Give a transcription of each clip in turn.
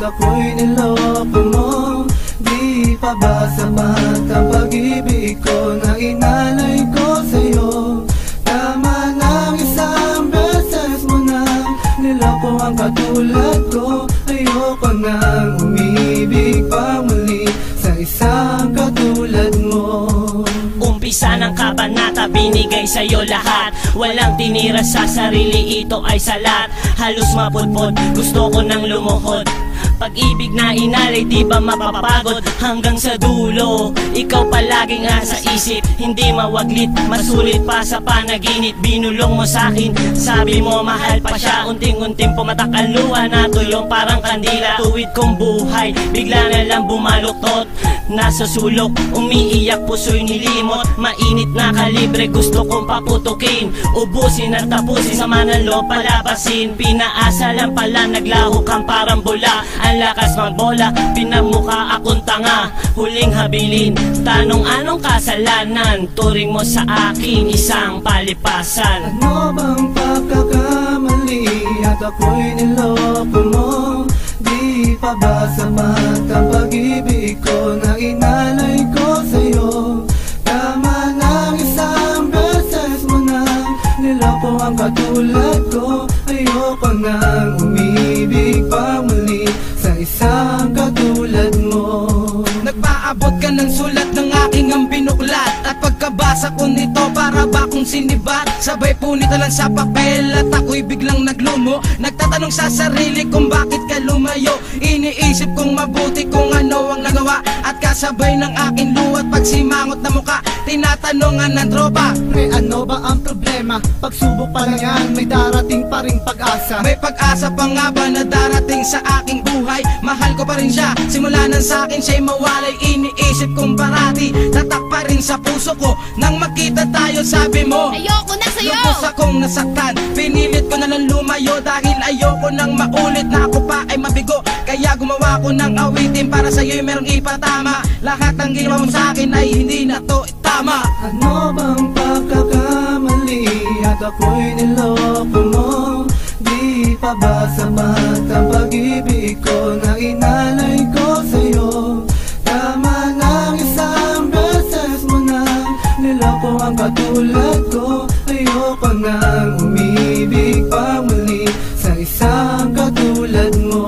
ako'y niloko mo. Di pa ba sapat ang pag-ibig ko na inalay ko sa'yo? Tama ng isang beses mo na niloko ang katulad ko. Ayoko nang umibig pa muli sa isang katulad mo. Umpisa ng kabanata, binigay sa'yo lahat. Walang tinira sa sarili, ito ay salat. Halos mapudpod, gusto ko nang lumuhod. Pag-ibig na inalay, di ba mapapagod hanggang sa dulo? Ikaw palaging nasa isip, hindi mawaglit, masulit pa sa panaginip. Binulong mo sa'kin, sabi mo mahal pa siya. Unting-unting pumatak ang luha na tuyong parang kandila. Tuwid kong buhay, bigla na lang bumaluktot. Nasa sulok, umiiyak, puso'y nilimot. Mainit na kalibre, gusto kong paputukin. Ubusin at tapusin, sama ng loob palabasin. Pinaasa lang pala, naglaho kang parang bula. Ang lakas magbola, pinamukha akong tanga. Huling habilin, tanong anong kasalanan? Turing mo sa akin, isang palipasan. Ano bang pagkakamali at ako'y niloko mo? Di pa ba sapat ang pag-ibig ko na inalay ko sa'yo? Tama ng isang beses mo na niloko ang katulad ko. Ayoko nang umibig pa muli sa isang katulad mo. Nagpaabot ka ng sulat ng aking ang binuklat. At pagkabasa ko nito, para ba akong sinibat? Sabay punit lang sa papel at ako'y biglang naglumo. Nagtatanong sa sarili kung bakit ka lumayo. Iniisip kong mabuti kung ano ang nagawa. At kasabay ng aking luwat pagsimangot na muka, tinatanongan ng tropa, Pre, ano ba ang problema? Pagsubok pa lang yan, may darating pa ring pag-asa. may pag-asa pa nga ba na darating sa aking buhay? Mahal ko pa rin siya, simula nang sa akin siya'y mawalay. Iniisip kong parati, tatak pa rin sa puso ko. Nang makita tayo sabi mo, ayoko na sa'yo. lubos akong nasaktan, pinilit ko na lang lumayo. Dahil ayoko nang maulit na ako pa ay mabigo. Kaya gumawa ko ng awitin para sa'yo'y merong ipatama. Lahat ng ginawa mo sa akin ay hindi na to tama. Ano bang pagkakamali at ako'y niloko mo? Di pa ba sapat ang pag-ibig ko na inalay ko sa'yo? Tama ng isang beses mo na niloko ang katulad ko. Ayoko nang umibig pa muli sa isang katulad mo.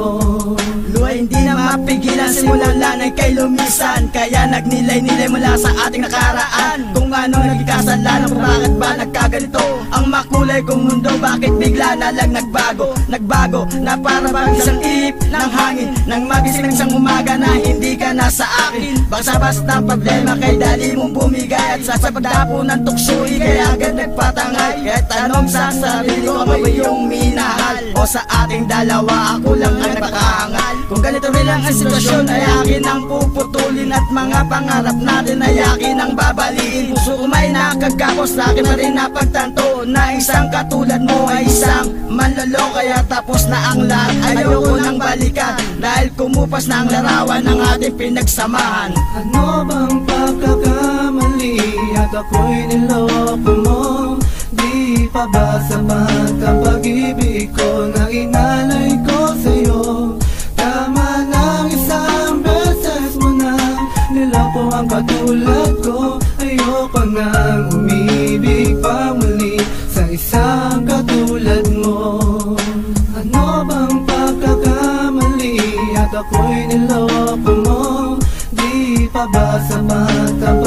Luha hindi na mapigilan, simulang lanay kay lumisan. Kaya nagnilay-nilay mula sa ating nakaraan. Kung ano naging kasalanan, bakit ba nagkaganito? Ang makulay kong mundo, bakit bigla na lang nagbago? Nagbago na para bang isang ihip ng hangin. Nang magising ng isang umaga na hindi ka na sa akin. Basta-basta problema kay dali mong bumigay. At sa pagdapo ng tuksoy, kaya agad nagpatangay. Kaya tanong sa sarili ko, ano ba yung minahal? O sa ating dalawa, ako lang ang nagpakahangal. Kung ganito rin lang ang sitwasyon, ay akin ang puputulin. At mga pangarap natin ay akin ang babaliin. Puso ko may nakagapos, akin na rin napagtanto na isang katulad mo ay isang manlolo. Kaya tapos na ang lahat, ayoko nang balikan. Dahil kumupas na ang larawan ng ating pinagsamahan. Ano bang pagkakamali at ako'y niloko mo? Di pa ba sapat ang pag-ibig ko na inalay ko sa'yo? Tama ng isang beses mo na niloko ang katulad ko. Ayoko nang umibig pa muli sa isang katulad mo. Ano bang pagkakamali at ako'y niloko mo? Di pa ba sapat ang